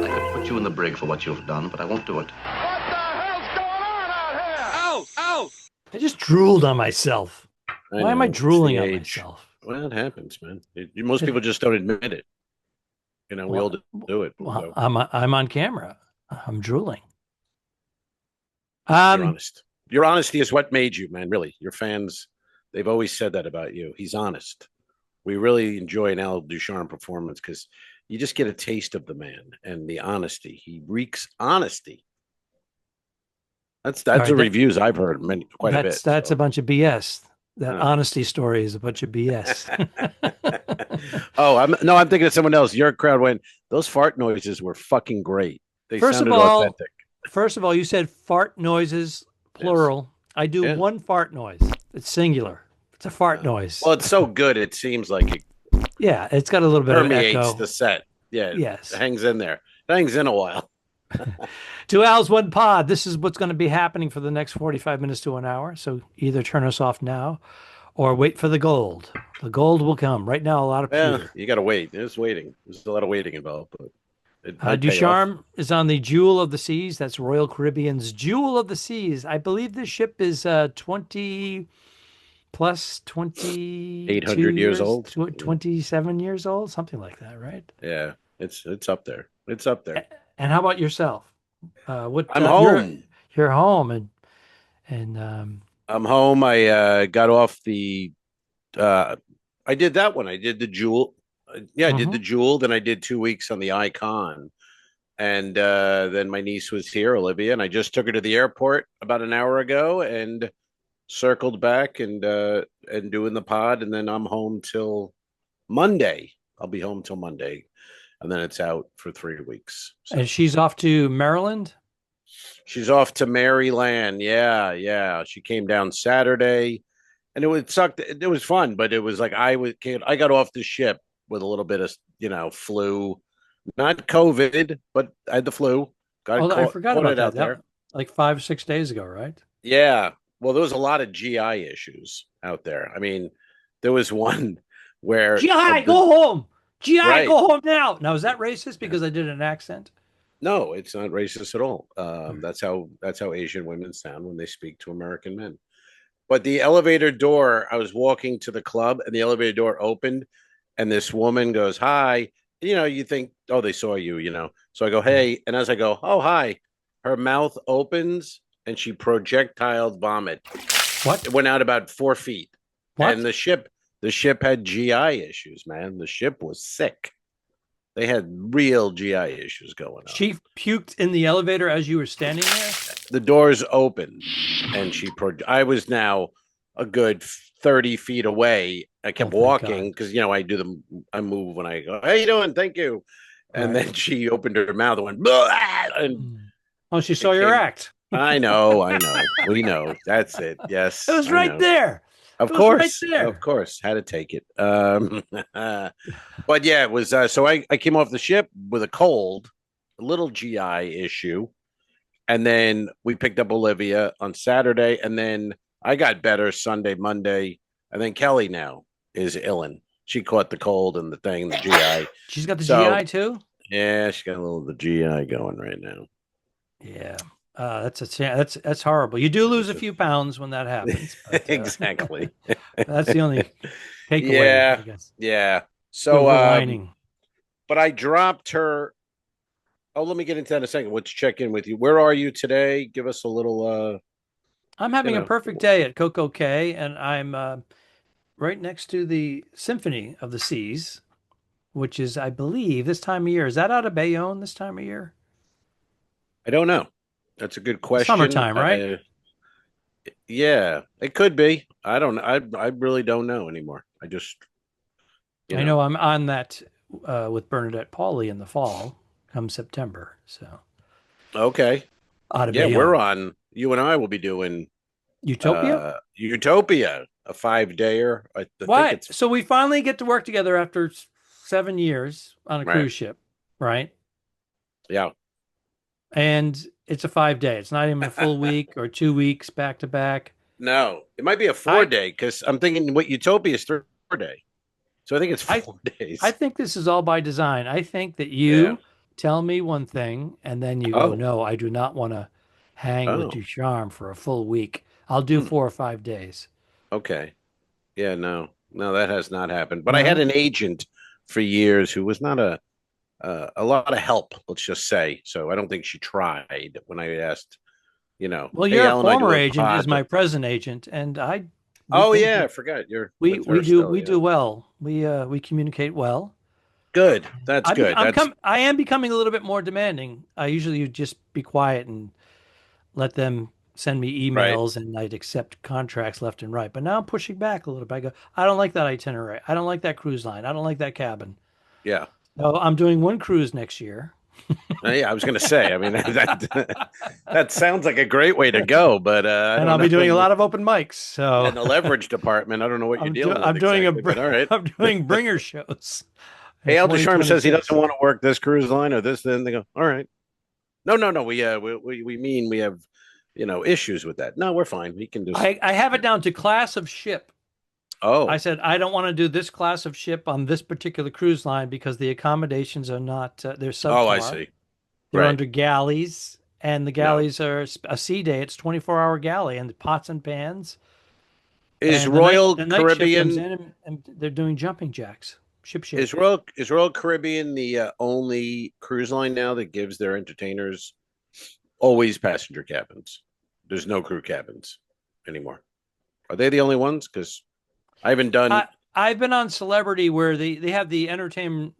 I could put you in the brig for what you've done, but I won't do it. What the hell's going on out here? Ow! Ow! I just drooled on myself. Why am I drooling on myself? Well, it happens, man. Most people just don't admit it. We all do it. Well, So. I'm on camera. I'm drooling. You're honest. Your honesty is what made you, man. Really, your fans, they've always said that about you. He's honest. We really enjoy an Al Ducharme performance because you just get a taste of the man and the honesty. He reeks honesty. That's right, the reviews I've heard quite a bit. That's a bunch of BS. That honesty story is a bunch of BS. I'm thinking of someone else. Your crowd went, those fart noises were fucking great. They sounded authentic. First of all, you said fart noises, plural. Yes. I do one fart noise. It's singular. It's a fart noise. Well, it's so good. It seems like it. Yeah, it's got a little bit of echo. The set. Yeah. Yes. It hangs in there. It hangs in a while. 2 hours, one pod. This is what's going to be happening for the next 45 minutes to an hour. So either turn us off now or wait for the gold. The gold will come. Right now, a lot of pewter. You got to wait. There's waiting. There's a lot of waiting involved. But Ducharme is on the Jewel of the Seas. That's Royal Caribbean's Jewel of the Seas. I believe this ship is 20 plus 800 years old. 27 years old, something like that, right? Yeah, it's up there. It's up there. And how about yourself? I'm home. You're home, and I'm home. I got off the. I did that one. I did the Jewel. I did the Jewel. Then I did 2 weeks on the Icon, and then my niece was here, Olivia, and I just took her to the airport about an hour ago and circled back and doing the pod, and then I'm home till Monday. I'll be home till Monday. And then it's out for 3 weeks. So. And she's off to Maryland? She's off to Maryland. Yeah. She came down Saturday, and it sucked. It was fun, but it was like I got off the ship with a little bit of flu, not COVID, but I had the flu. I forgot about that. There. Like 5 or 6 days ago, right? Yeah. Well, there was a lot of GI issues out there. I mean, there was one where GI, go home. GI, right. Go home now. Now, is that racist because I did an accent? No, it's not racist at all. That's how Asian women sound when they speak to American men. But the elevator door, I was walking to the club, and the elevator door opened, and this woman goes, "Hi." You think, oh, they saw you, So I go, "Hey," and as I go, "Oh, hi," her mouth opens, and she projectile vomit. What? It went out about 4 feet. What? And the ship had GI issues, man. The ship was sick. They had real GI issues going on. She puked in the elevator as you were standing there? The doors opened, and I was now a good 30 feet away. I kept walking because, I move when I go, "How you doing? Thank you." And then she opened her mouth and went, "Blah!" And she saw your act. I know. We know. That's it. Yes. It was right there. Of course, had to take it. But yeah, it was. So I came off the ship with a cold, a little GI issue, and then we picked up Olivia on Saturday, and then I got better Sunday, Monday, and then Kelly now is illin. She caught the cold and the GI. She's got the GI too. Yeah, she got a little of the GI going right now. Yeah. That's horrible. You do lose a few pounds when that happens. But, exactly. That's the only takeaway. Yeah. I guess. Yeah. So, but I dropped her. Oh, let me get into that in a second. Let's check in with you. Where are you today? Give us a little. I'm having a perfect day at Coco Cay, and I'm right next to the Symphony of the Seas, which is, I believe, this time of year. Is that out of Bayonne this time of year? I don't know. That's a good question. Summertime, right? Yeah, it could be. I don't know. I really don't know anymore. I just, I know I'm on that with Bernadette Pauly in the fall, come September. So, okay. Bayonne. We're on. You and I will be doing Utopia. Utopia, a 5-dayer. What? So we finally get to work together after 7 years on a cruise ship, right? Yeah. And it's a 5-day. It's not even a full week or 2 weeks back to back. No, it might be a 4-day because I'm thinking what Utopia is 4-day. So I think it's 4 days. I think this is all by design. I think that you tell me one thing and then you go, no, I do not want to hang with Ducharme for a full week. I'll do 4 or 5 days. Okay. Yeah, no, that has not happened. But I had an agent for years who was not a lot of help, let's just say. So I don't think she tried when I asked, Well, hey, your Alan, former agent is my present agent, and I forgot we do well. We communicate well. Good. That's good. I am becoming a little bit more demanding. I usually just be quiet and let them send me emails and I'd accept contracts left and right. But now I'm pushing back a little bit. I go, I don't like that itinerary. I don't like that cruise line. I don't like that cabin. Yeah. So I'm doing one cruise next year. Yeah, I was going to say. I mean, that sounds like a great way to go, but and I'll be doing a lot of open mics. So in the leverage department, I don't know what you're dealing with. I'm doing bringer shows. Hey, Al Ducharme says he doesn't want to work this cruise line or this. Then they go, all right. No. We mean we have, issues with that. No, we're fine. We can do. I have it down to class of ship. Oh, I said I don't want to do this class of ship on this particular cruise line because the accommodations are not. They're subpar. Oh, I see. They're under galleys, and the galleys are a sea day. It's 24-hour galley, and the pots and pans. Is Royal Caribbean comes in and they're doing jumping jacks? Ship. Is Royal Caribbean the only cruise line now that gives their entertainers always passenger cabins? There's no crew cabins anymore. Are they the only ones? Because I haven't done. I've been on Celebrity where they have the entertainment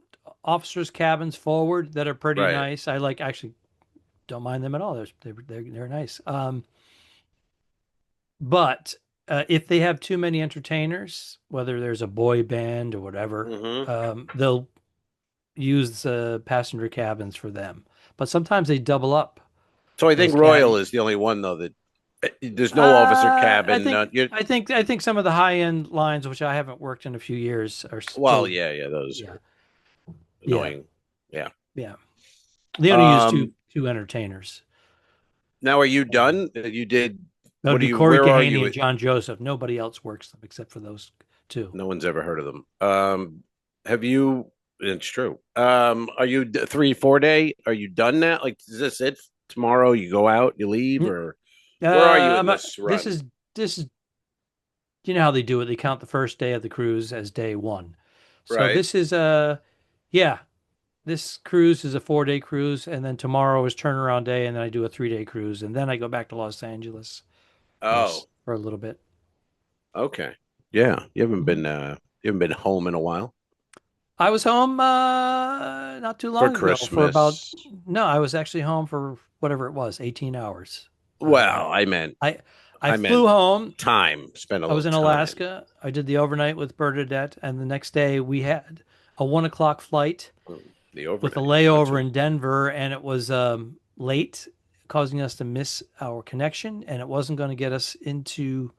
officers' cabins forward that are pretty nice. I actually don't mind them at all. They're nice. But if they have too many entertainers, whether there's a boy band or whatever, they'll use the passenger cabins for them. But sometimes they double up. So I think Royal is the only one though that there's no officer cabin. I think some of the high end lines, which I haven't worked in a few years, are still, those are annoying. Yeah. They only use two entertainers. Now, are you done? You did. What do you? Corey Kahaney and John Joseph. Nobody else works them except for those two. No one's ever heard of them. Have you? It's true. Are you 3-4 day? Are you done now? Like, is this it? Tomorrow you go out, you leave, or where are you in this run? This is. You know how they do it? They count the first day of the cruise as day one. So this is this cruise is a 4-day cruise, and then tomorrow is turnaround day, and then I do a 3-day cruise, and then I go back to Los Angeles. For a little bit. Okay. Yeah, you haven't been home in a while. I was home not too long ago. Christmas. I was actually home for whatever it was, 18 hours. Well, I meant I flew home. Spent a little I was in Alaska. I did the overnight with Bernadette, and the next day we had a 1 o'clock flight with a layover in Denver, and it was late, causing us to miss our connection, and it wasn't going to get us into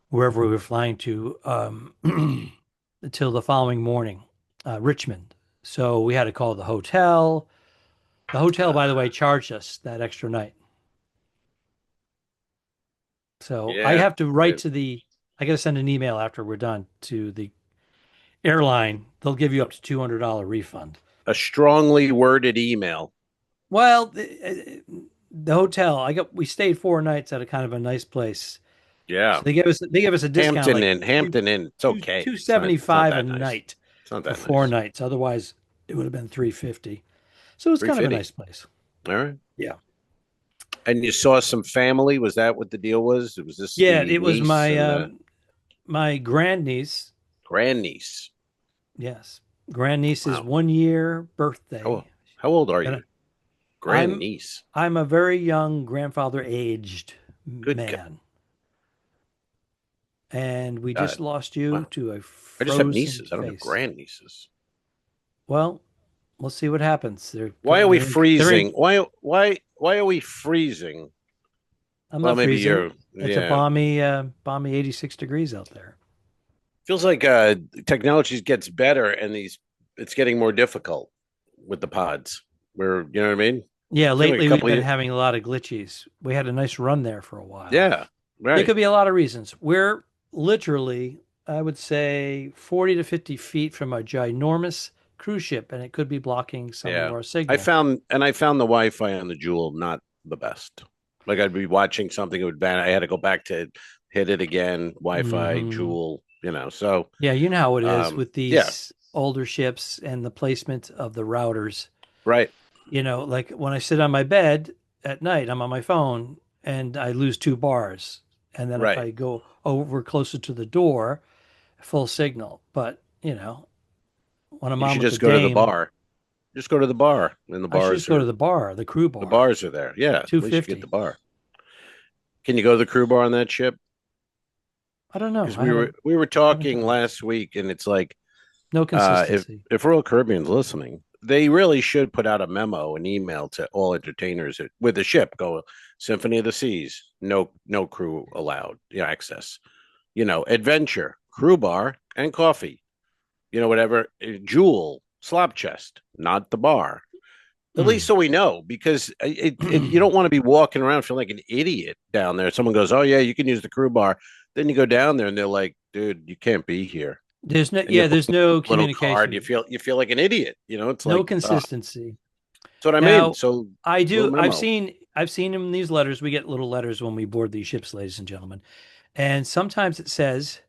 wherever we were flying to until the following morning, Richmond. So we had to call the hotel. The hotel, by the way, charged us that extra night. So I have to write I got to send an email after we're done to the airline. They'll give you up to $200 refund. A strongly worded email. Well, the hotel, we stayed 4 nights at a kind of a nice place. Yeah. So they gave us a discount. Hampton Inn. It's okay. $275 a night. It's not that for 4 nights. Otherwise, it would have been $350. So it's kind of a nice place. All right. Yeah. And you saw some family. Was that what the deal was? It was this. Yeah, it was my grandniece. Grandniece. Yes, grandniece's 1-year birthday. How old are you? Grandniece. I'm a very young grandfather aged man. God. And we just lost you to a frozen I just have nieces. face. I don't have grandnieces. Well, we'll see what happens. Why are we freezing? Why are we freezing? I'm not freezing. It's a balmy 86 degrees out there. Feels like technology gets better and it's getting more difficult with the pods. You know what I mean? Yeah, lately we've been having a lot of glitches. We had a nice run there for a while. Yeah, right. There could be a lot of reasons. We're literally I would say 40 to 50 feet from a ginormous cruise ship, and it could be blocking some of Yeah. our signal. I found the Wi-Fi on the Jewel not the best. Like I'd be watching something, it would ban. I had to go back to hit it again. Wi-Fi, Hmm. Jewel, you know. So, Yeah, you know how it is with yeah, these older ships and the placement of the routers. right, Like when I sit on my bed at night, I'm on my phone and I lose 2 bars. And then if right. I go over closer to the door, full signal. But, when I'm You on should with the just go to the dame, bar. Just go to the bar, and I should just go to the bar, the crew the bar, bars are there. Yeah, at least you get the 250. bar. Can you go to the crew bar on that ship? I don't know. Because we were I haven't talking tried. last week, and it's like No if consistency. Royal Caribbean's listening, they really should put out a memo, an email to all entertainers with the ship. Go Symphony of the Seas, no crew allowed, access. Adventure, crew bar, and coffee. Whatever. Jewel, slop chest, not the bar. At least Mm. so we know, because you don't want to be walking around feeling like an idiot down there. Someone goes, "Oh yeah, you can use the crew bar." Then you go down there and they're like, "Dude, you can't be here." And you There's no little card, communication, you feel like an idiot. It's no like, consistency. that's what I mean. Now, So I little do. memo. I've seen in these letters. We get little letters when we board these ships, ladies and gentlemen. And sometimes it says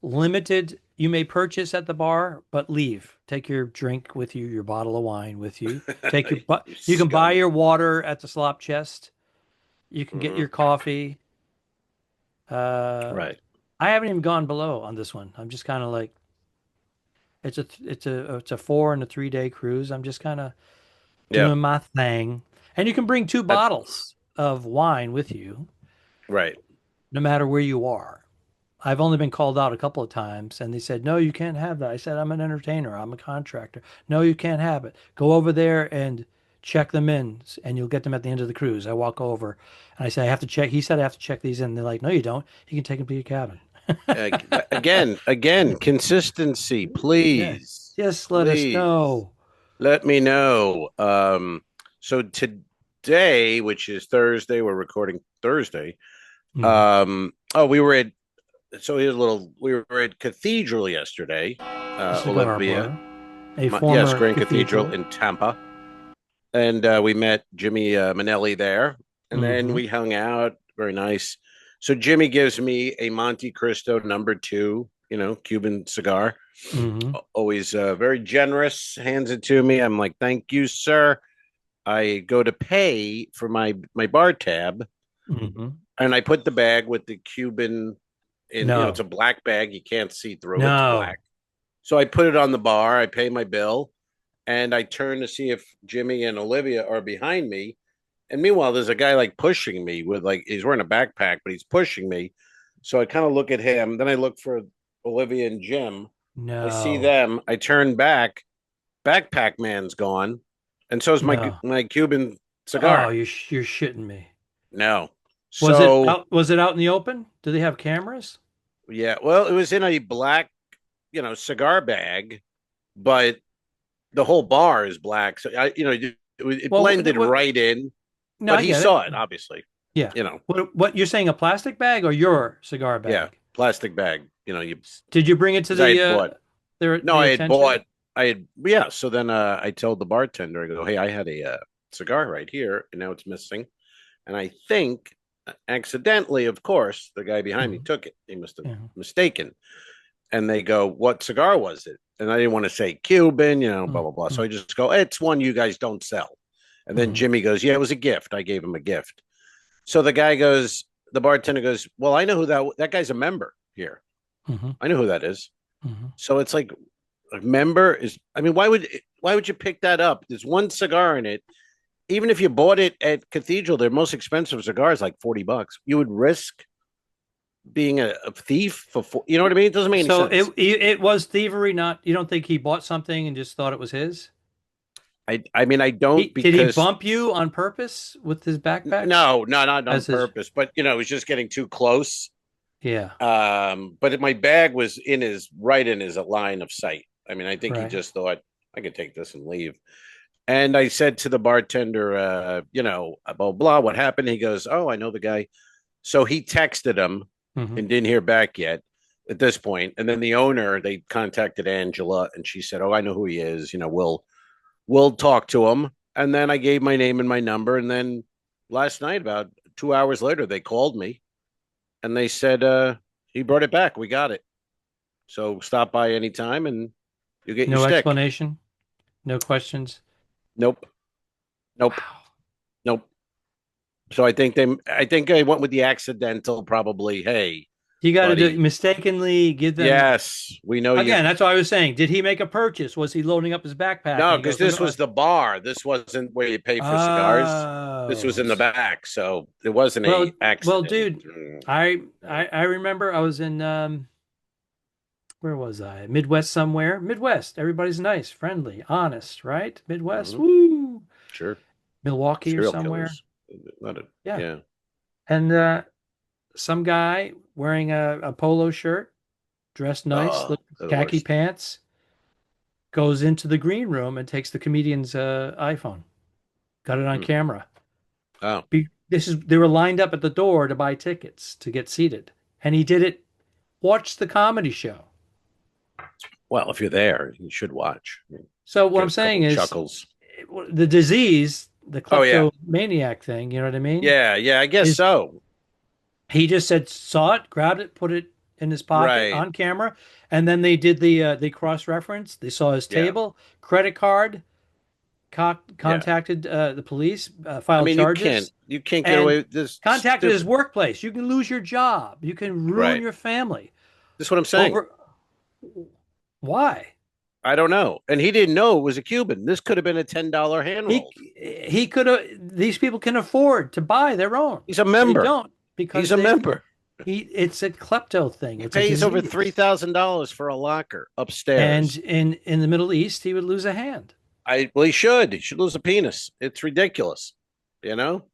limited. You may purchase at the bar, but leave. Take your drink with you, your bottle of wine with you. Take your. You You can buy scum. your water at the slop chest. You can get Hmm. your coffee. Uh, Right. I haven't even gone below on this one. I'm just kind of like it's a 4 and a 3 day cruise. I'm just kind of Yeah. doing my thing. And you can bring two That, bottles of wine with you, right. no matter where you are. I've only been called out a couple of times, and they said, "No, you can't have that." I said, "I'm an entertainer. I'm a contractor." "No, you can't have it. Go over there and check them in, and you'll get them at the end of the cruise." I walk over, and I say, "I have to check." He said, "I have to check these in." They're like, "No, you don't. You can take them to your cabin." Again, consistency, Yeah, please, just let us please. know. Let me know. So today, which is Thursday, we're recording Thursday. Mhm. We were at so here's a little. We were at Cathedral yesterday, A cigar Olivia. bar, a Yes, former Grand Cathedral cathedral. in Tampa, and we met Jimmy Manelli there, and then Hmm. we hung out. Very nice. So Jimmy gives me a Monte Cristo #2, Cuban cigar. Hmm. Always very generous. Hands it to me. I'm like, thank you, sir. I go to pay for my bar tab, Hmm. and I put the bag with the Cuban in. It's No, a black bag. You can't see through. It's no. black. So I put it on the bar. I pay my bill, and I turn to see if Jimmy and Olivia are behind me. And meanwhile, there's a guy like pushing me with like he's wearing a backpack, but he's pushing me. So I kind of look at him. Then I look for Olivia and Jim. I see No, them. I turn back. Backpack man's gone, and so is my no. my Cuban Oh, cigar. you're shitting me. No. Was it So out? Was it out in the open? Do they have cameras? yeah, well, it was in a black, cigar bag, but the whole bar is black. So it Well, blended right in, no, but I he get saw it. it obviously. Yeah. You know, What you're saying? A plastic bag or your cigar yeah, bag? plastic bag. You Did you bring it to because I the had bought. No, the I had attention? bought. I had yeah. So then I told the bartender, I go, hey, I had a cigar right here, and now it's missing. And I think accidentally, of course, the guy behind me Mhm. took it. He must have Yeah. mistaken. And they go, "What cigar was it?" And I didn't want to say Cuban, blah Mm, blah blah. So mm, I just go, "It's one you guys don't sell." And then mhm, Jimmy goes, "Yeah, it was a gift. I gave him a gift." So the bartender goes, "Well, I know who that guy's a member here. mhm, I know who that is." mhm. So it's like a member is. I mean, why would you pick that up? There's one cigar in it. Even if you bought it at Cathedral, their most expensive cigar is like $40. You would risk being a thief you know what I mean? It doesn't make any So sense. it was thievery. Not you don't think he bought something and just thought it was his? I mean I don't Did he because bump you on purpose with his backpack no, not on as his? purpose, but it was just getting too close. Yeah. But my bag was right in his line of sight. I mean, I think he Right. just thought I could take this and leave. And I said to the bartender, blah blah, what happened? He goes, "Oh, I know the guy." So he texted him Hmm. and didn't hear back yet. at this point. And then the owner, they contacted Angela, and she said, "Oh, I know who he is. We'll talk to him." And then I gave my name and my number, and then last night, about 2 hours later, they called me and they said, "He brought it back. We got it. So stop by anytime, and you get your No stick." explanation, no questions. Nope, nope, Wow. nope. So I think I went with the accidental, probably. Hey, You got to do buddy. mistakenly give them. Yes, we know you. Again, that's what I was saying. Did he make a purchase? Was he loading up his backpack? And No, he because goes, "Let this me-" was the bar. This wasn't where you pay for cigars. This was Oh, in the back, so it wasn't well, a accident. dude, I remember I was in where was I? Midwest somewhere. Midwest. Everybody's nice, friendly, honest, right? Midwest. Mhm. Woo. Sure, Milwaukee or serial somewhere. killers. Not a, Yeah. yeah. And some guy wearing a polo shirt, dressed nice, Oh, look they're the khaki worst. pants, goes into the green room and takes the comedian's iPhone. Got it on Hmm. camera. Oh, They were lined up at the door to buy tickets to get seated, and he did it. Watch the comedy show. well, if you're there, you should watch. So what Get I'm a couple saying is, chuckles. the disease, the Oh yeah, kleptomaniac thing. You know what I mean? yeah, yeah. I guess Is so. he just said saw it, grabbed it, put it in his pocket Right. on camera, and then they did the cross reference. They saw his Yeah. table, credit card, Yeah. contacted the police, I filed mean, charges, you can't get away and with this. contacted his Stupid. workplace. You can lose your job. You can ruin Right. your family That's what I'm saying. over. Why? I don't know. And he didn't know it was a Cuban. This could have been a $10 hand He roll. he could have. These people can afford to buy their own. He's a They member. don't He's because a they. member. It's a klepto thing. He It's a pays over disease. $3,000 for a locker And upstairs. in the Middle East, he would lose a hand. Well, he should. He should lose a penis. It's ridiculous. You know?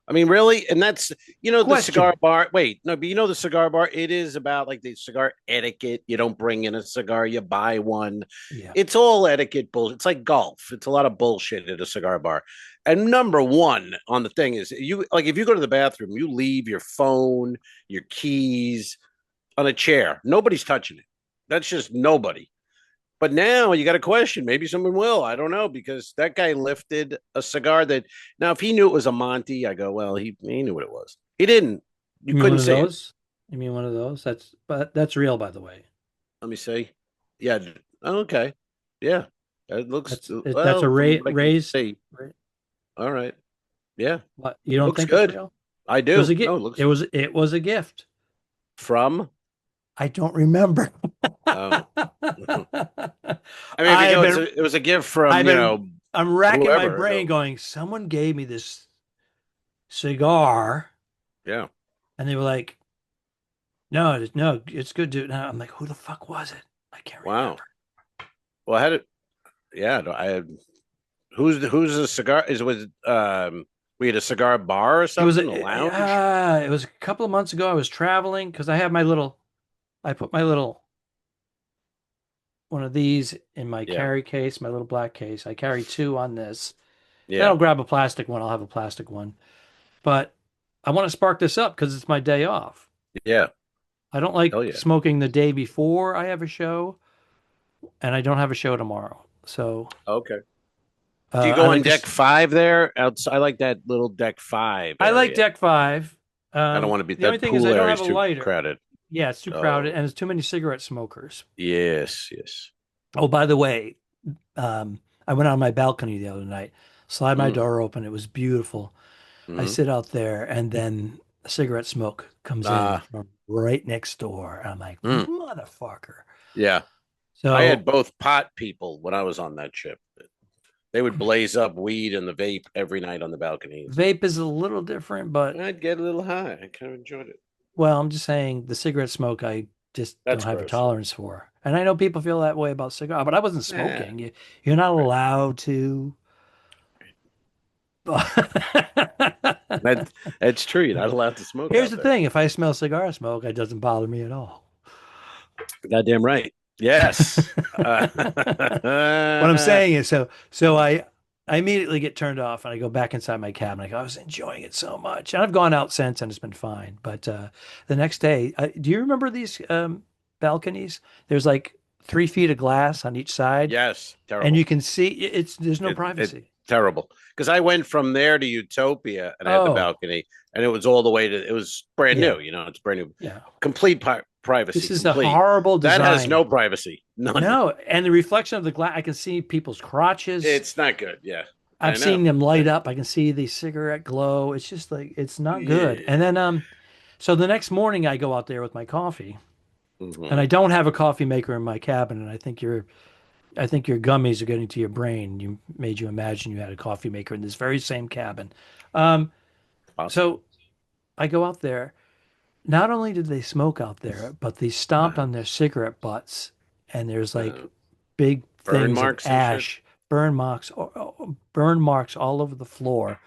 I mean, really? And that's, the cigar Question. bar. Wait, no, but the cigar bar, it is about like the cigar etiquette. You don't bring in a cigar, you buy one. Yeah. It's all etiquette bullshit. It's like golf. It's a lot of bullshit at a cigar bar. And number one on the thing is if you go to the bathroom, you leave your phone, your keys on a chair. Nobody's touching it. That's just nobody. But now you got a question. Maybe someone will. I don't know, because that guy lifted a cigar that now, if he knew it was a Monty, I go, well, he knew what it was. He didn't. You You mean one couldn't of see it. those? You mean one of those? That's real, by the way. Let me see. Yeah. Okay. Yeah. It looks That's a from what I can raised. see. All right. Yeah. What, you don't Looks think it's good. real? I It was do. a gift. No, it looks It was a gift. from. I don't remember. Oh. I mean, it was a gift from, I'm racking my whoever. brain going, someone gave me this cigar. Yeah. And they were like, no, it's good, dude. And I'm like, who the fuck was it? I can't remember. Wow. Well, I had it. Yeah. Who's the cigar? We had a cigar bar or something, a lounge? It was a couple of months ago. I was traveling because I put my little one of these in my carry case, my little black case. I carry two on this. Yeah. Then I'll grab a plastic one. I'll have a plastic one. But I want to spark this up because it's my day off. Yeah. I don't like smoking the day before I have a show, and I don't have a show tomorrow. So okay. Do you go on deck 5 there? I like that little deck 5. I like deck 5. I don't want to be. The only thing is I don't have a lighter. Crowded. Yeah, it's too crowded, and there's too many cigarette smokers. Yes, yes. Oh, by the way, I went on my balcony the other night, slide my door open. It was beautiful. I sit out there, and then a cigarette smoke comes in from right next door. I'm like, motherfucker. Yeah. So I had both pot people when I was on that ship. They would blaze up weed and the vape every night on the balcony. Vape is a little different, but I'd get a little high. I kind of enjoyed it. Well, I'm just saying the cigarette smoke, I just don't have a tolerance for. And I know people feel that way about cigar, but I wasn't smoking. Yeah. You're not allowed to. That's true. You're not allowed to smoke. Here's the thing: if I smell cigar smoke, it doesn't bother me at all. Goddamn right. Yes. What I'm saying is, so I I immediately get turned off and I go back inside my cabin. I was enjoying it so much. And I've gone out since and it's been fine. But the next day, do you remember these balconies? There's like 3 feet of glass on each side, Yes, and you terrible. can see there's no It privacy. terrible because I went from there to Utopia and I had the Oh, balcony, and it was all the way to. It was brand yeah, new. You know, it's brand new, yeah. complete This privacy, is a complete. horrible That has design. no privacy, none. No, and the reflection of the glass, I can see people's crotches. It's not good. Yeah, I I've seen know. them light up. I can see the cigarette glow. It's just like it's not good. Yeah. And then so the next morning I go out there with my coffee, and Hmm. I don't have a coffee maker in my cabin, and I think your gummies are getting to your brain. You made you imagine you had a coffee maker in this very same cabin. Um, Possible. so I go out there. Not only did they smoke out there, but they stomped Uh, on their cigarette butts, and there's like uh, big burn things of marks and shit. ash, burn marks all over the floor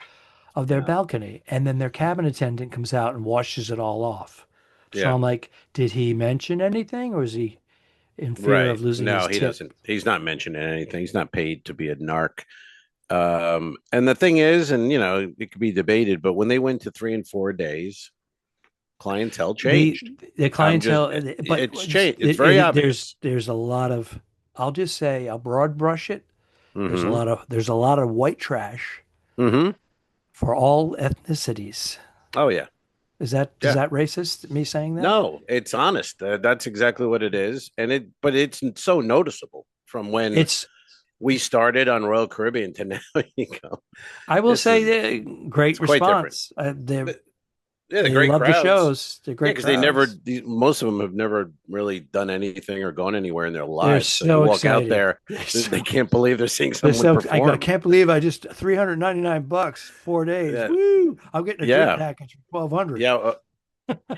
of their Yeah. balcony. And then their cabin attendant comes out and washes it all off. So Yeah. I'm like, did he mention anything, or is he in fear Right. of losing No, his he tip? doesn't. He's not mentioning anything. He's not paid to be a narc. And the thing is, and it could be debated, but when they went to 3 and 4 days, clientele The changed. the I'm just, clientele, but it's changed. It's very obvious. there's a lot of, I'll just say, I'll broad brush it. Mm-hmm. There's a lot of white trash Mm-hmm. for all ethnicities. Oh yeah. Is Yeah. that racist, me saying that? No, it's honest. That's exactly what it is. But it's so noticeable from when It's, we started on Royal Caribbean to now. You go, I will this say, is, great it's quite different. response. But yeah, the They great love the crowds. shows. They're Yeah, great because they never, crowds. most of them have never really done anything or gone anywhere in their They're lives. So you so walk out excited. there, they can't believe they're seeing They're someone so, I go, I perform. can't believe I just $399, 4 days. Yeah, Woo! I'm getting a drink yeah, package for 1,200.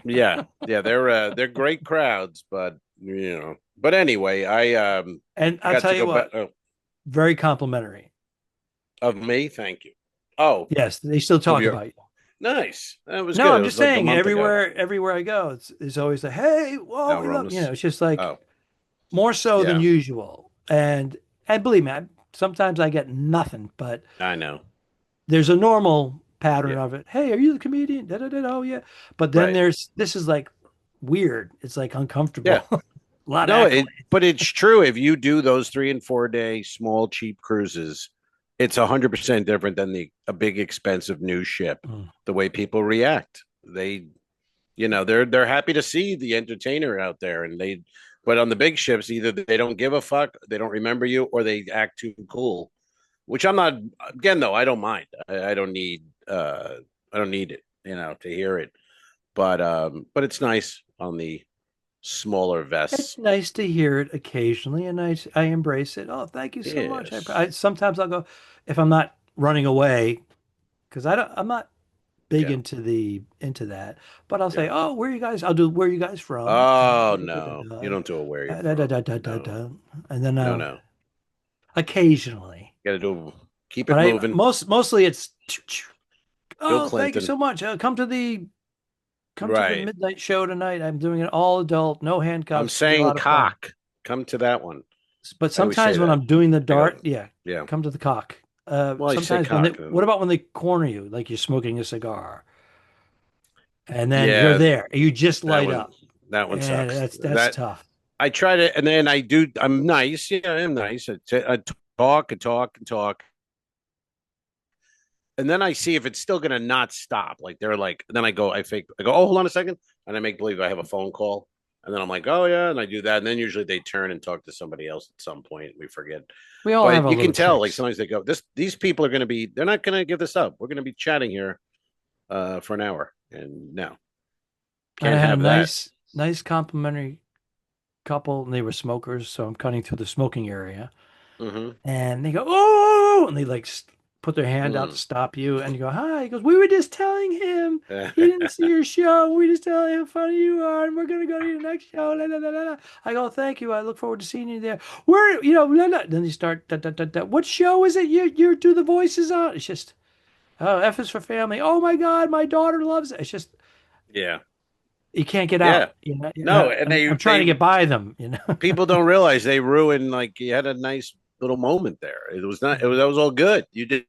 yeah, yeah. They're great crowds, but But anyway, And I I'll got tell to you go back. what, very complimentary. Of me, thank you. Oh, Yes, they still of talk your about you. nice. That was No, good. It I'm just was like a saying, month ago. everywhere I go, it's always like, hey, whoa, Al we love, Romas. it's just like Oh, more so than yeah, usual. And believe me, sometimes I get nothing, but I know. there's a normal pattern Yeah, of it. Hey, are you the comedian? Da, da, da, da, oh yeah. But then right. this is like weird. It's like Yeah. uncomfortable. A lot of No, accolades. but it's true. If you do those 3 and 4 day small, cheap cruises, it's 100% different than a big, expensive new ship. Mm. The way people react, they're happy to see the entertainer out there, but on the big ships, either they don't give a fuck, they don't remember you, or they act too cool. Which I'm not. Again, though, I don't mind. I don't need. I don't need it. To hear it. But it's nice on the smaller It's vests. nice to hear it occasionally, and I embrace it. Oh, thank you so much. Yes. I sometimes I'll go if I'm not running away because I'm not big Yeah. into that, but I'll say, Yeah. oh, where are you guys? I'll do where are you guys from? Oh Da, da, da, no, you da, don't do it where you're da, da, da, from. da, da, No, da. And then no, no. occasionally, Got to do. Keep but it I moving. mostly it's Bill oh, thank you Clinton. so much. Come to the Right. midnight show tonight. I'm doing it all adult, no I'm handcuffs. Be a saying lot of fun. cock. Come to that one. But I always say sometimes when that. I'm doing the I dart, go. yeah, Yeah. come to the cock. Well, I say Sometimes cock. what about when they corner you, like you're smoking a cigar, and then you're Yeah, there, and you just that light one. up, That one and sucks. that's tough. I try to, and then I do. I'm nice. Yeah, I'm nice. I talk and talk and talk, and then I see if it's still gonna not stop. Like they're like, then I go, I fake, I go, oh, hold on a second, and I make believe I have a phone call, and then I'm like, oh yeah, and I do that, and then usually they turn and talk to somebody else at some point. We forget, We all have but our you can little tell. Like tricks. sometimes they go, these people are gonna be, they're not gonna give this up. We're gonna be chatting here, for an hour, and no, And I can't had a have that. nice complimentary couple, and they were smokers, so I'm cutting through the smoking area, Mm-hmm. and they go, oh, and they like put their hand out to Mm. stop you, and you go, hi. He goes, we were just telling him he didn't see your show. We just telling him how funny you are, and we're gonna go to your next show. La, la, la, la, la. I go, thank you. I look forward to seeing you there. Where, la, la. Then you start, da, da, da, da. What show is it you do the voices on? It's just, oh, F is for family. Oh my God, my daughter loves it. It's just, Yeah, you can't get yeah. out. You know, No, and I'm trying to get by them. people don't realize they ruin, like, you had a nice little moment there. It was not. That was all good. You did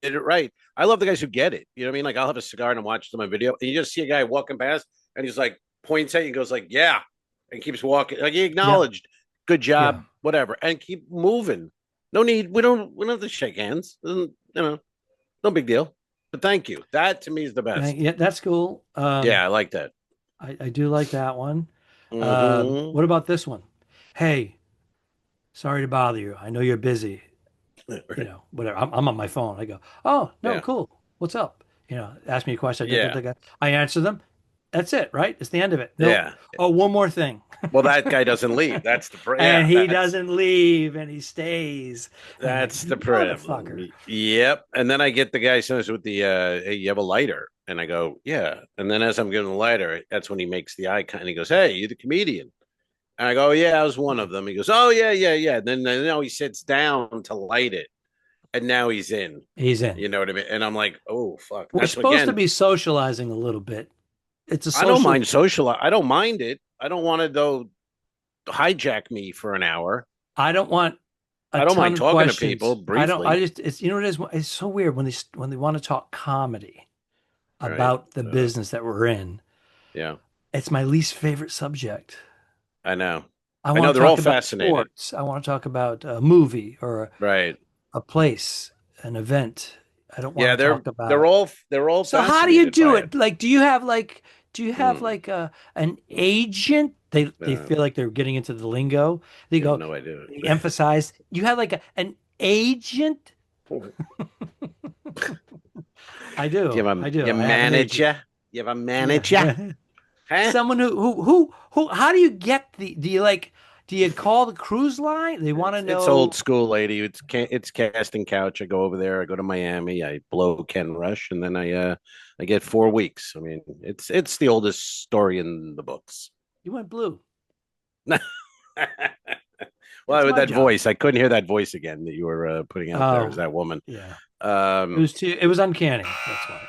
it right. I love the guys who get it. You know what I mean? Like I'll have a cigar and I'm watching my video, and you just see a guy walking past, and he's like points at you and goes like, "Yeah," and keeps walking. Like he acknowledged, "Good job," whatever, and keep moving. No need. We don't have to shake hands. You know, no big deal. But thank you. That to me is the best. Yeah, that's cool. Yeah, I like that. I do like that one. Mm-hmm. What about this one? Hey, sorry to bother you. I know you're busy. You know, whatever. I'm on my phone. I go, oh no, cool. What's up? You know, ask me a question. I answer them. That's it, right? It's the end of it. Nope. Yeah. Oh, one more thing. Well, that guy doesn't leave. That's the and he doesn't leave, and he stays. That's the problem. Yep. And then I get the guy sometimes with the hey, you have a lighter, and I go, yeah. And then as I'm giving the lighter, that's when he makes the icon. And he goes, hey, you the comedian? And I go, yeah, I was one of them. He goes, oh yeah. And then now he sits down to light it. And now he's in. He's in. You know what I mean? And I'm like, oh fuck. We're supposed to be socializing a little bit. It's a social. I don't mind social. I don't mind it. I don't want to go hijack me for an hour. I don't want. I don't mind talking to people briefly. It's you know what it is. It's so weird when they want to talk comedy about the business that we're in. Yeah, it's my least favorite subject. I know. I know they're all fascinated. Sports. I want to talk about a movie or a place, an event. I don't want to talk about. They're all. So how do you do it? Like, do you have like an agent? They feel like they're getting into the lingo. They go, no, I do. Emphasize. You have like an agent. I do. I do. Your manager. You have a manager. Huh? Someone who? How do you get the? Do you call the cruise line? They want to know. It's old school, lady. It's casting couch. I go over there. I go to Miami. I blow Ken Rush, and then I get 4 weeks. I mean, it's the oldest story in the books. You went blue. Well, with that voice, I couldn't hear that voice again that you were putting out there as that woman. Yeah. It was uncanny. That's why.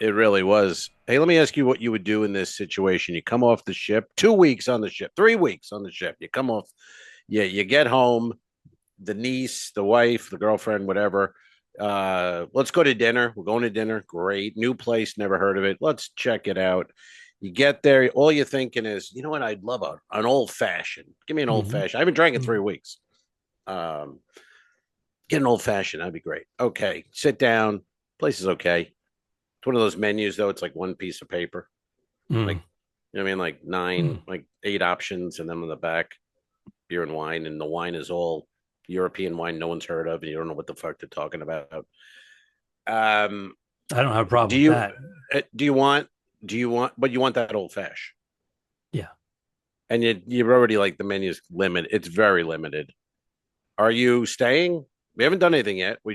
It really was. Hey, let me ask you what you would do in this situation. You come off the ship, 2 weeks on the ship, 3 weeks on the ship. You come off, you get home, the niece, the wife, the girlfriend, whatever. Let's go to dinner. We're going to dinner. Great. New place. Never heard of it. Let's check it out. You get there. All you're thinking is, you know what? I'd love an old fashioned. Give me an old fashioned. I haven't drank in 3 weeks. Get an old fashioned. That'd be great. Okay. Sit down. Place is okay. One of those menus though, it's like one piece of paper, like, you know what I mean, like 9 like 8 options, and then on the back beer and wine, and the wine is all European wine no one's heard of, and you don't know what the fuck they're talking about. I don't have a problem with that. Do you want but you want that old fashioned? Yeah. And you're already like, the menu's limited. It's very limited. Are you staying? We haven't done anything yet. I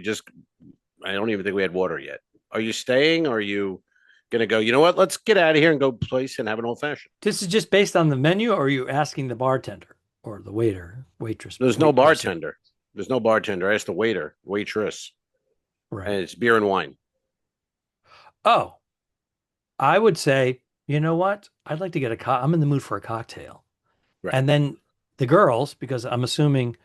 don't even think we had water yet. Are you staying, or are you going to go, you know what, let's get out of here and go place and have an old fashioned? This is just based on the menu, or are you asking the bartender or the waitress? There's no bartender. There's no bartender. I asked the waitress. Right. And it's beer and wine. Oh, I would say, you know what? I'd like to get I'm in the mood for a cocktail. Right. And then the girls, because I'm assuming,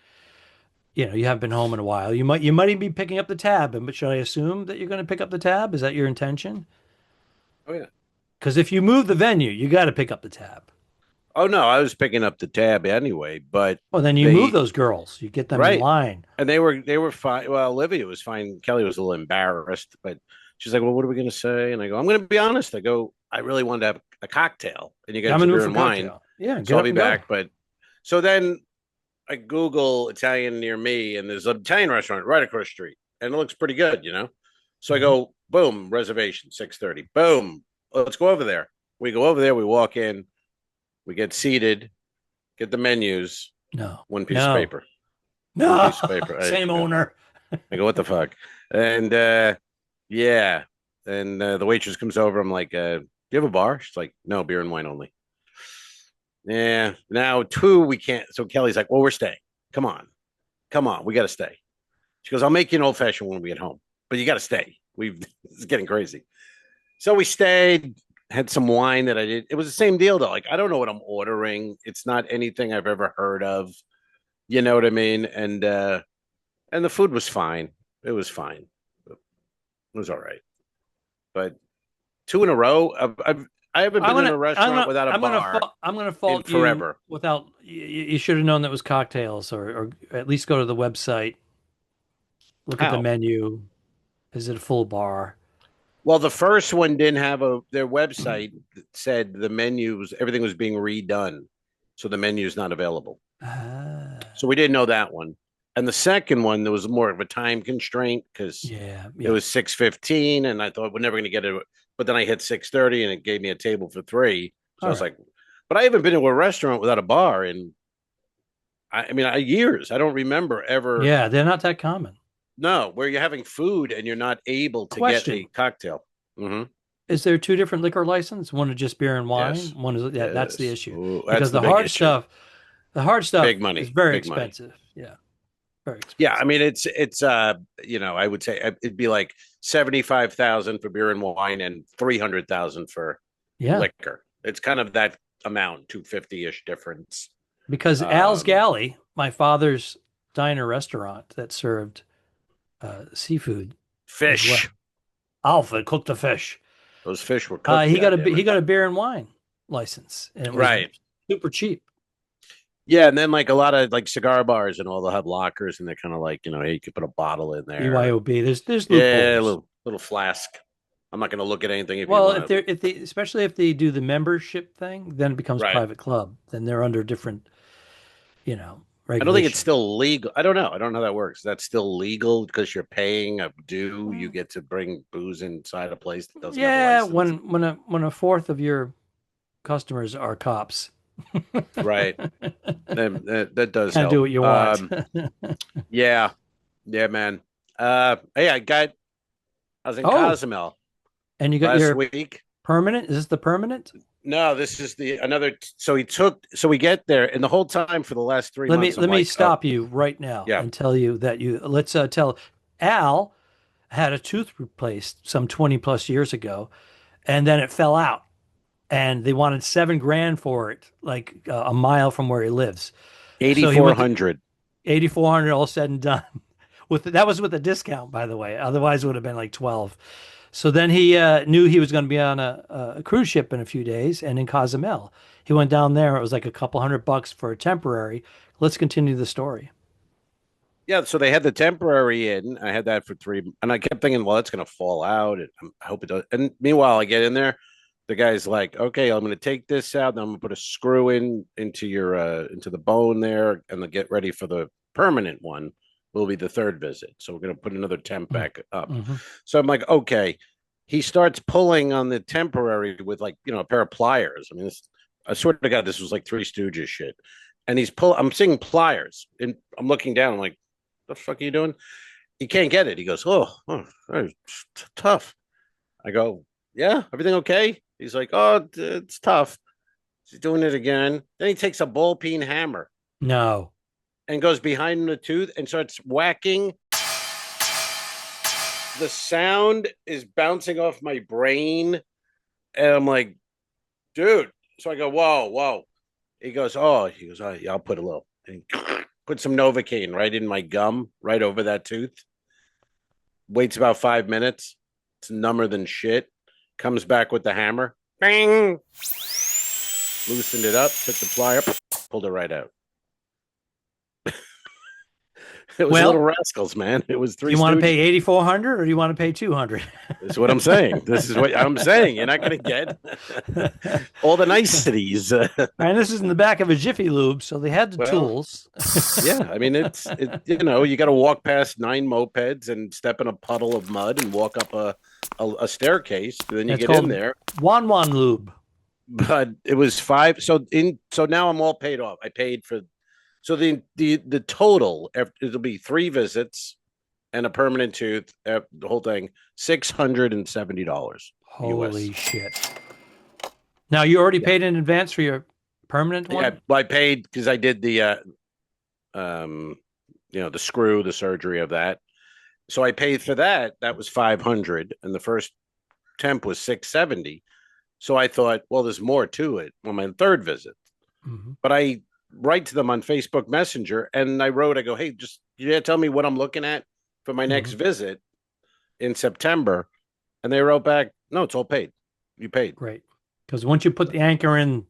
you haven't been home in a while. You might even be picking up the tab. But should I assume that you're going to pick up the tab? Is that your intention? Oh yeah. Because if you move the venue, you got to pick up the tab. Oh no, I was picking up the tab anyway. But then you move those girls. You get them in line, and they were fine. Well, Olivia was fine. Kelly was a little embarrassed, but she's like, "Well, what are we going to say?" And I go, "I'm going to be honest." I go, "I really wanted to have a cocktail, and you got beer and wine. Yeah, so I'll be back." But so then I Google Italian near me, and there's an Italian restaurant right across the street, and it looks pretty good, So I go, boom, reservation, 6:30. Boom, let's go over there. We go over there, we walk in, we get seated, get the menus. No. One piece of paper. No. One piece of paper. Same owner. I go, what the fuck? And yeah. And the waitress comes over. I'm like, do you have a bar? She's like, no, beer and wine only. Yeah. Now 2, we can't. So Kelly's like, well, we're staying. Come on. We got to stay. She goes, I'll make you an old fashioned when we get home, but you got to stay. It's getting crazy. So we stayed, had some wine that I did. It was the same deal though. Like, I don't know what I'm ordering. It's not anything I've ever heard of. You know what I mean? And the food was fine. It was fine. It was all right. But two in a row. I haven't been in a restaurant without a bar. I'm gonna fault you forever. without. You should have known that was cocktails, or at least go to the website, look at the How? menu. Is it a full bar? Well, the first one didn't have their website said the menus, everything was being redone. So the menu is not available. So we didn't know that one. And the second one, there was more of a time constraint because it was 6:15, and I thought we're never going to get it. But then I hit 6:30, and it gave me a table for 3. So I was like, but I haven't been to a restaurant without a bar in, I mean, years. I don't remember ever. Yeah, they're not that common. No, where you're having food and you're not able to get a cocktail. Mm-hmm. Is there 2 different liquor licenses? One is just beer and wine. Yes. One is that's the issue. Ooh, because the hard stuff big money. Is very expensive. Money. Yeah. Very expensive. Yeah, I mean it's I would say it'd be like 75,000 for beer and wine and 300,000 for liquor. It's kind of that amount, 250-ish difference. Because Al's Galley, my father's diner restaurant that served seafood, fish. Well. Alfred cooked the fish. Those fish were cooked. He got a beer and wine license, and it was super cheap. Yeah, and then like a lot of like cigar bars and all they'll have lockers, and they're kind of like, hey, you could put a bottle in there. BYOB. There's loopholes. A little flask. I'm not going to look at anything. If they especially if they do the membership thing, then it becomes private club. Then they're under different, regulation. I don't think it's still legal. I don't know. I don't know how that works. That's still legal because you're paying a due. You get to bring booze inside a place that doesn't. Yeah, have a license. when a fourth of your customers are cops. Right. That does help. Do what you want. Yeah, man. Hey, I was in Cozumel. And you got last week. Permanent? Is this the permanent? No, this is another. So we get there, and the whole time for the last 3 months. Let me stop you right now and tell you that let's tell Al had a tooth replaced some 20 plus years ago, and then it fell out. And they wanted $7,000 for it, like a mile from where he lives. 8,400. 8,400 all said and done. That was with a discount, by the way. Otherwise, it would have been like 12. So then he knew he was going to be on a cruise ship in a few days, and in Cozumel, he went down there. It was like a couple $100 for a temporary. Let's continue the story. Yeah, so they had the temporary in. I had that for 3, and I kept thinking, well, it's going to fall out. I hope it does. And meanwhile, I get in there. The guy's like, okay, I'm going to take this out. Then I'm going to put a screw into the bone there, and then get ready for the permanent one. Will be the 3rd visit. So we're going to put another temp back up. Mm-hmm. So I'm like, okay. He starts pulling on the temporary with like, a pair of pliers. I mean, I swear to God, this was like Three Stooges shit. And I'm seeing pliers, and I'm looking down. I'm like, the fuck are you doing? He can't get it. He goes, oh tough. I go, yeah, everything okay? He's like, oh, it's tough. He's doing it again. Then he takes a ball peen hammer. No. And goes behind the tooth and starts whacking. The sound is bouncing off my brain. And I'm like, dude. So I go, whoa. He goes, yeah, I'll put a little. And put some Novocaine right in my gum, right over that tooth. Waits about 5 minutes. It's number than shit. Comes back with the hammer. Bang! Loosened it up, took the plier, pulled it right out. It was Little Rascals, man. It was Three Stooges. You want to pay 8,400 or do you want to pay 200? This is what I'm saying. This is what I'm saying. You're not going to get all the niceties. And this is in the back of a Jiffy Lube, so they had the tools. Yeah, I mean, you got to walk past 9 mopeds and step in a puddle of mud and walk up a staircase. Then you get in there. Wan Lube. But it was 5. So now I'm all paid off. I paid for. So the total, it'll be 3 visits and a permanent tooth, the whole thing, $670. Holy shit. Now, you already paid in advance for your permanent one? Yeah, I paid because I did the screw, the surgery of that. So I paid for that. That was $500, and the first temp was $670. So I thought, well, there's more to it on my 3rd visit. Mm-hmm. But write to them on Facebook Messenger, and I go, hey, just tell me what I'm looking at for my next visit in September. And they wrote back, no, it's all paid. You paid. Great. Because once you put the anchor in,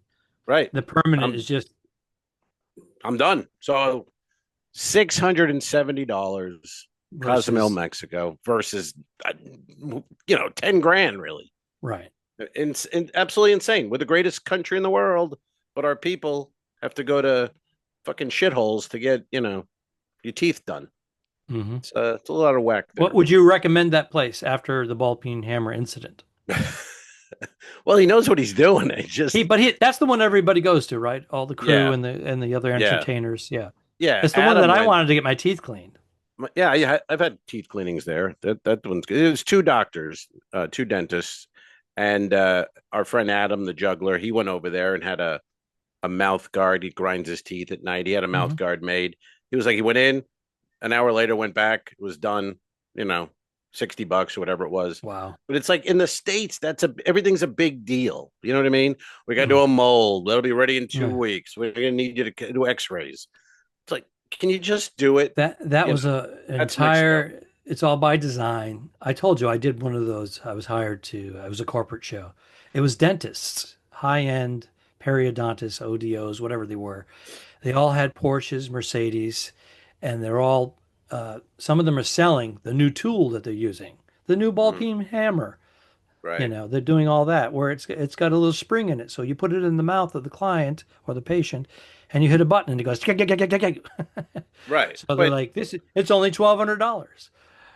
right, the permanent is just. I'm done. So $670 Cozumel, Mexico versus, 10 grand really. Right. And absolutely insane. We're the greatest country in the world, but our people have to go to fucking shitholes to get, your teeth done. It's a lot of whack there. What would you recommend that place after the ball peen hammer incident? Well, he knows what he's doing. That's the one everybody goes to, right? All the crew and the other entertainers. Yeah. It's the one that I wanted to get my teeth cleaned. Yeah, I've had teeth cleanings there. That one's good. It was 2 doctors, 2 dentists, and our friend Adam, the juggler, he went over there and had a mouth guard. He grinds his teeth at night. He had a mouth guard made. He was like, he went in, an hour later, went back, it was done, $60 or whatever it was. Wow. But it's like in the States, everything's a big deal. You know what I mean? We got to do a mold. That'll be ready in 2 weeks. We're going to need you to do x-rays. It's like, can you just do it? That was an entire, it's all by design. I told you I did one of those. I was hired to, it was a corporate show. It was dentists, high-end periodontists, ODOs, whatever they were. They all had Porsches, Mercedes, and they're all, some of them are selling the new tool that they're using, the new ball peen hammer. Right. They're doing all that where it's got a little spring in it. So you put it in the mouth of the client or the patient and you hit a button and it goes, right. So they're like, it's only $1,200.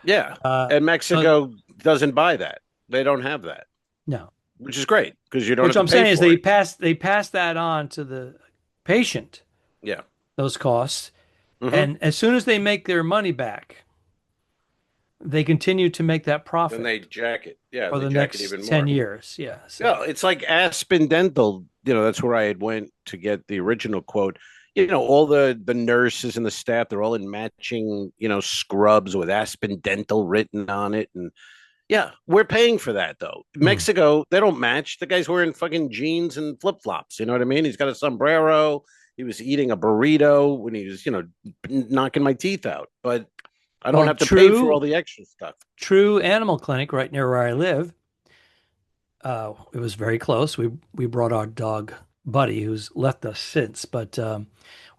Yeah. And Mexico doesn't buy that. They don't have that. No. Which is great because you don't Which have I'm to pay saying is for they pass that on to the patient. Yeah. Those costs. And as soon as they make their money back, they continue to make that profit. And they jack it. Yeah. For the next even 10 years. Yeah. So. Yeah. It's like Aspen Dental. That's where I had went to get the original quote. All the nurses and the staff, they're all in matching, scrubs with Aspen Dental written on it. And yeah, we're paying for that though. Mexico, they don't match. The guy's wearing fucking jeans and flip-flops. You know what I mean? He's got a sombrero. He was eating a burrito when he was, knocking my teeth out. But I don't have to pay for all the extra stuff. True Animal Clinic right near where I live. It was very close. We brought our dog Buddy, who's left us since, but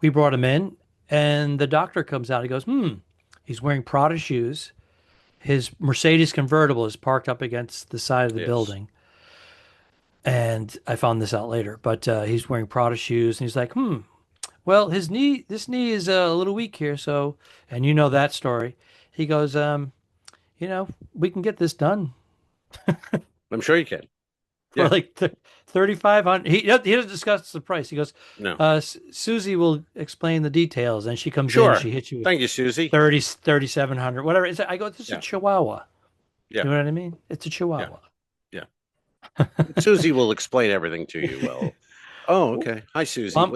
we brought him in, and the doctor comes out. He goes, he's wearing Prada shoes. His Mercedes convertible is parked up against the side of the building. And I found this out later, but he's wearing Prada shoes, and he's like, well, this knee is a little weak here, so, and you know that story. He goes, we can get this done. I'm sure you can. For like $3,500. He doesn't discuss the price. He goes, no. Susie will explain the details, and she comes in. She hits you. With Thank you, Susie. $3,700, whatever. I go, this is a Chihuahua. Yeah. You know what I mean? It's a Chihuahua. Yeah. Susie will explain everything to you. Well, oh, okay. Hi, Susie. I'm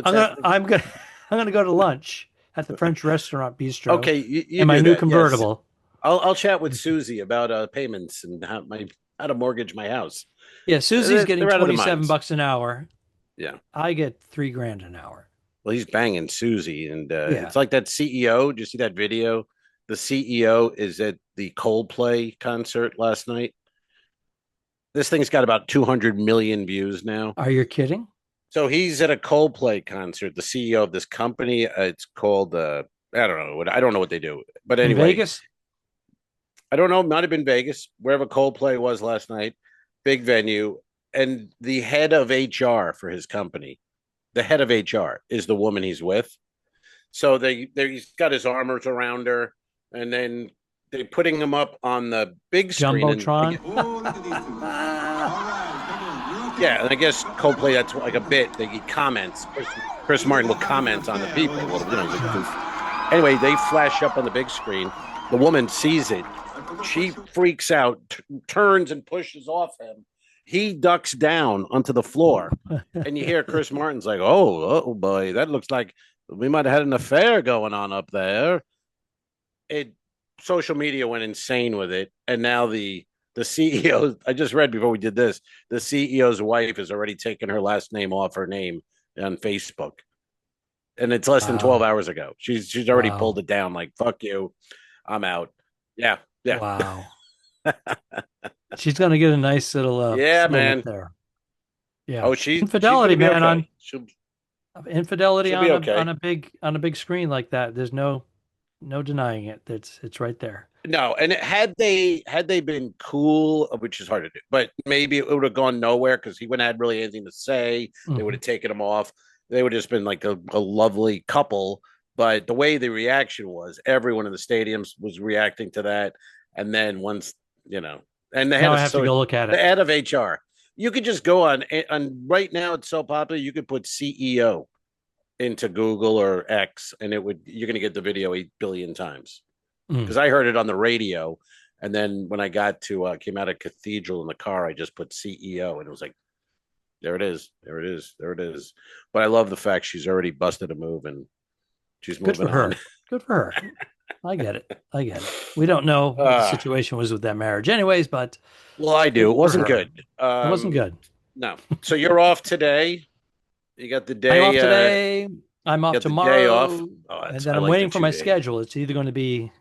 gonna go to lunch at the French restaurant bistro. Okay, you in my new convertible. Yes. I'll chat with Susie about payments and how to mortgage my house. Yeah, Susie's getting $27 an hour. Yeah, I get $3,000 an hour. Well, he's banging Susie, and it's like that CEO. Did you see that video? The CEO is at the Coldplay concert last night. This thing's got about 200 million views now. Are you kidding? So he's at a Coldplay concert. The CEO of this company, it's called I don't know what they do, but anyway, in Vegas. I don't know. Might have been Vegas, wherever Coldplay was last night. Big venue, and the head of HR for his company, the head of HR is the woman he's with. So he's got his arms around her, and then they're putting him up on the big screen. Jumbotron. Yeah, and I guess Coldplay, that's like a bit. He comments. Chris Martin will comment on the people. Anyway, they flash up on the big screen. The woman sees it. She freaks out, turns and pushes off him. He ducks down onto the floor. And you hear Chris Martin's like, oh boy, that looks like we might have had an affair going on up there. Social media went insane with it. And now the CEO, I just read before we did this, the CEO's wife has already taken her last name off her name on Facebook. and it's less than 12 Wow. hours ago. She's already pulled it down. Like, fuck you, I'm out. Yeah, yeah. Wow. She's gonna get a nice little Yeah, settlement man. there. Yeah. Oh, she's Infidelity, gonna be man, okay. infidelity She'll be on okay. a big screen like that. There's no denying it. It's right there. No, and had they been cool, which is hard to do, but maybe it would have gone nowhere because he wouldn't have had really anything to say. They would have taken him off. They would have just been like a lovely couple. But the way the reaction was, everyone in the stadiums was reacting to that. And then once, and they had I have to go look at it. The head of HR. You could just go on right now. It's so popular. You could put CEO into Google or X, and you're going to get the video 8 billion times. Because I heard it on the radio, and then when I got to came out of Cathedral in the car, I just put CEO, and it was like, there it is. But I love the fact she's already busted a move, and she's moving Good for her. Good for her. I get it. We don't know what the situation was with that marriage, anyways. But I do. It wasn't good. It wasn't good. No. So you're off today. You got the day I'm off today. I'm off tomorrow. The day off. And then I'm waiting for my schedule. It's either going to be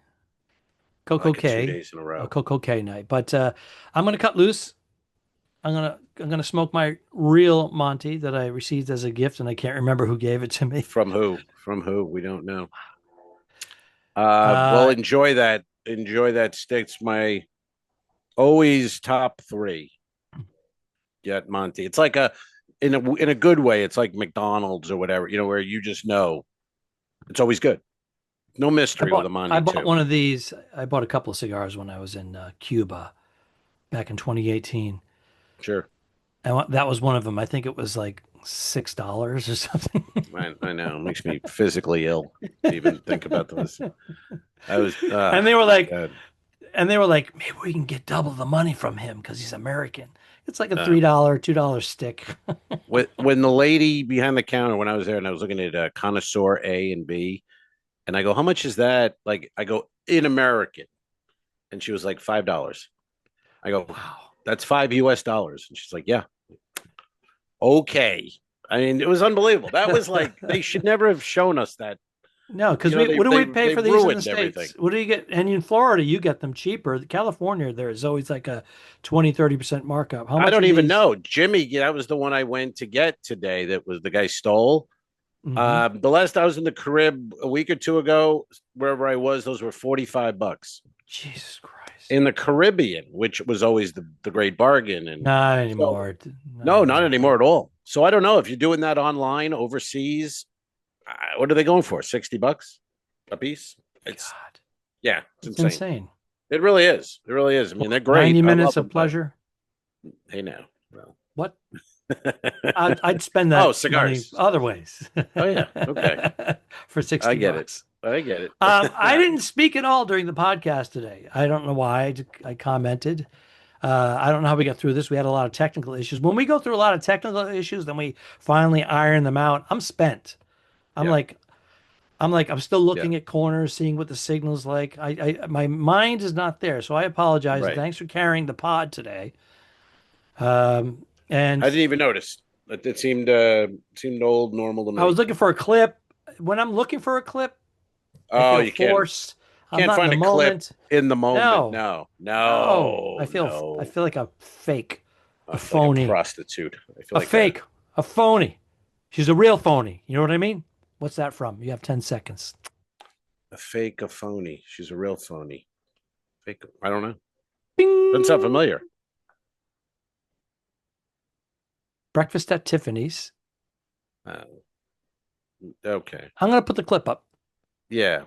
Coco K, 2 days in a row. Coco K night. But I'm going to cut loose. I'm gonna smoke my real Monty that I received as a gift, and I can't remember who gave it to me. From who? We don't know. Well, enjoy that. Enjoy that. Sticks my always top 3. Yet Monty. It's like in a good way. It's like McDonald's or whatever. Where you just know it's always good. No mystery with a Monty. I bought one of these. I bought a couple of cigars when I was in Cuba back in 2018. Sure. And that was one of them. I think it was like $6 or something. I know. It makes me physically ill to even think about this. And they were like, maybe we can get double the money from him because he's American. It's like a $3, $2 stick. When the lady behind the counter, when I was there and I was looking at Connoisseur A and B, and I go, how much is that? Like, I go, in American. And she was like, $5. I go, wow, that's $5 US. And she's like, yeah. Okay. I mean, it was unbelievable. That was like, they should never have shown us that. No, because what do we pay for these in the States? Everything. What do you get? And in Florida, you get them cheaper. California, there is always like a 20-30% markup. How much? I don't even know. Jimmy, that was the one I went to get today. That was the guy stole. Mm-hmm. The last I was in the Carib a week or two ago, wherever I was, those were $45. Jesus Christ. In the Caribbean, which was always the great bargain. And not anymore. Not anymore at all. So I don't know if you're doing that online overseas. What are they going for? $60 a piece? It's insane. It really is. It really is. I mean, they're great. 90 minutes of pleasure. Hey, now. Well. What? I'd spend that cigars money other ways. Oh yeah, okay. For $60. I get it. I didn't speak at all during the podcast today. I don't know why. I commented. I don't know how we got through this. We had a lot of technical issues. When we go through a lot of technical issues, then we finally iron them out. I'm spent. I'm still looking at corners, seeing what the signal's like. My mind is not there, so I apologize. Right. Thanks for carrying the pod today. And I didn't even notice. It seemed old, normal to me. I was looking for a clip. When I'm looking for a clip, you forced. Can't find a clip in the moment. No. I feel like a fake, a phony, like a prostitute. I feel like fake, a phony. She's a real phony. You know what I mean? What's that from? You have 10 seconds. A fake, a phony. She's a real phony. Fake. I don't know. Bing! Doesn't sound familiar. Breakfast at Tiffany's. Okay. I'm going to put the clip up. Yeah.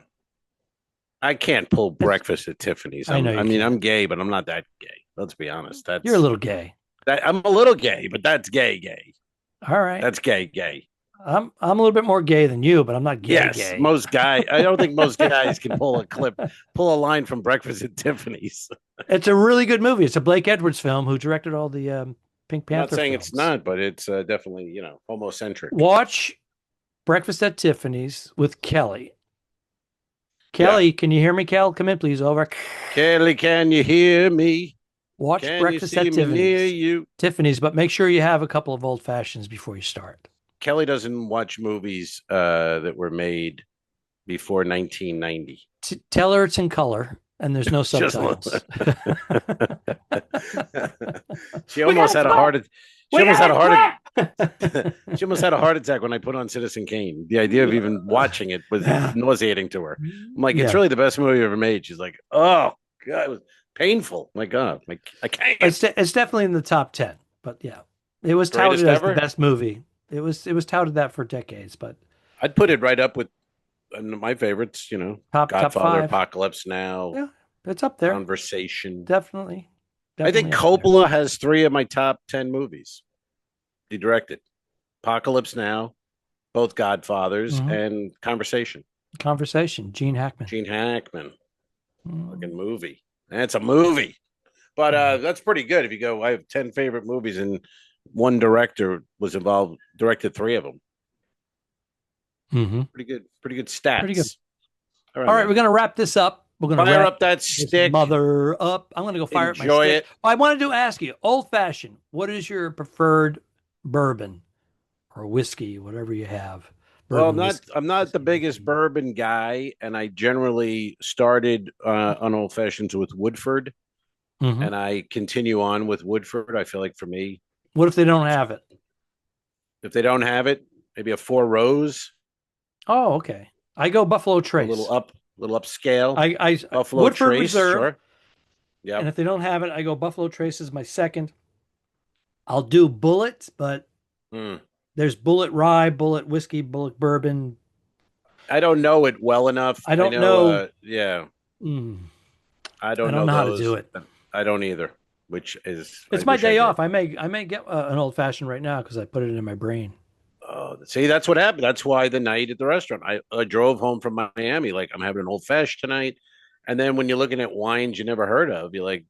I can't pull breakfast at Tiffany's. I mean, I'm gay, but I'm not that gay. Let's be honest. You're a little gay. I'm a little gay, but that's gay. All right. That's gay. I'm a little bit more gay than you, but I'm not gay. Yes, gay. Most guys. I don't think most guys can pull a line from Breakfast at Tiffany's. It's a really good movie. It's a Blake Edwards film who directed all the Pink Panther. I'm not saying films. It's not, but it's definitely homocentric. Watch Breakfast at Tiffany's with Kelly. Kelly, Can you hear me, Kel? Come in, please. Over. Kelly, can you hear me? Watch Breakfast at Tiffany's. Tiffany's, but make sure you have a couple of old fashions before you start. Kelly doesn't watch movies that were made before 1990. Tell her it's in color and there's no subtitles. She almost had a heart attack. She almost had a heart. She almost had a heart attack when I put on Citizen Kane. The idea of even watching it was nauseating to her. I'm like, it's really the best movie ever made. She's like, oh God, it was painful. My God, I can't. It's definitely in the top 10. But yeah, it was touted as the best movie. It was touted that for decades. But I'd put it right up with my favorites. You know, Godfather, top 5. Apocalypse Now. Yeah, it's up there. Conversation. Definitely. I think Coppola has 3 of my top 10 movies he directed: Apocalypse Now, both Godfathers, and Conversation. Gene Hackman. Fucking movie. That's a movie. But that's pretty good. If you go, I have 10 favorite movies, and one director was involved, directed 3 of them. Pretty good stats. Pretty good. All right, we're gonna wrap this up. We're going to fire up that stick. Mother up. I'm going to go fire up my stick. Enjoy it. I wanted to ask you, old fashioned, what is your preferred bourbon or whiskey, whatever you have? I'm not the biggest bourbon guy, and I generally started on old fashions with Woodford, and I continue on with Woodford. I feel like for me, what if they don't have it? If they don't have it, maybe a 4 Rose. Oh, okay. I go Buffalo Trace. A little upscale. I Buffalo Woodford Trace, Reserve. Sure. Yeah. And if they don't have it, I go Buffalo Trace as my second. I'll do Bullet, but there's Bullet Rye, Bullet Whiskey, Bullet Bourbon. I don't know it well enough. I don't know. Yeah. I don't know how to do it. I don't either. Which is it's my day off. I may get an old fashioned right now because I put it in my brain. See, that's what happened. That's why the night at the restaurant, I drove home from Miami, like I'm having an old fashioned tonight. And then when you're looking at wines you never heard of, you're like,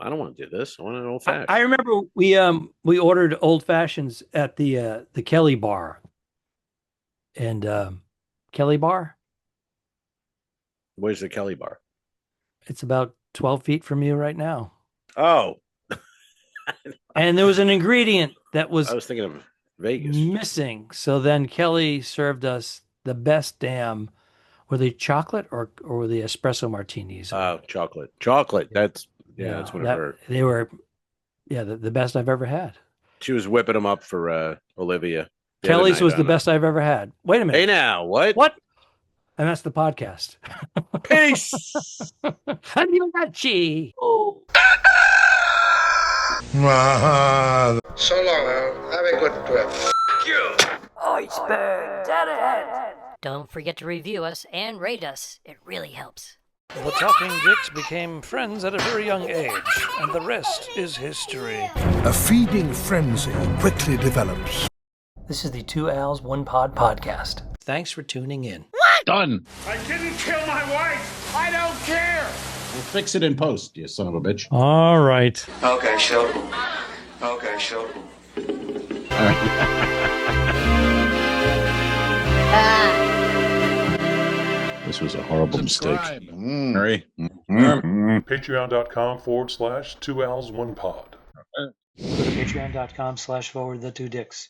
I don't want to do this. I want an old fashioned. I remember we ordered old fashions at the Kelly Bar. And Kelly Bar. Where's the Kelly Bar? It's about 12 feet from you right now. Oh. And there was an ingredient that was. I was thinking of Vegas missing. So then Kelly served us the best damn. Were they chocolate or were they espresso martinis? Chocolate. That's that's what I heard. They were, the best I've ever had. She was whipping them up for Olivia. Kelly's was the best I've ever had. Wait a minute. Hey now, what? And that's the podcast. Peace. Arrivederci. Oh. So long, Al. Have a good trip. Iceberg, dead ahead. Don't forget to review us and rate us. It really helps. The Talking Dicks became friends at a very young age, and the rest is history. A feeding frenzy quickly develops. This is the 2 Al's 1 Pod podcast. Thanks for tuning in. What? Done. I didn't kill my wife. I don't care. We'll fix it in post, you son of a bitch. All right. Okay, sure. All right. This was a horrible mistake. Hurry. Patreon.com/2Als1Pod. Patreon.com/forward the 2 dicks.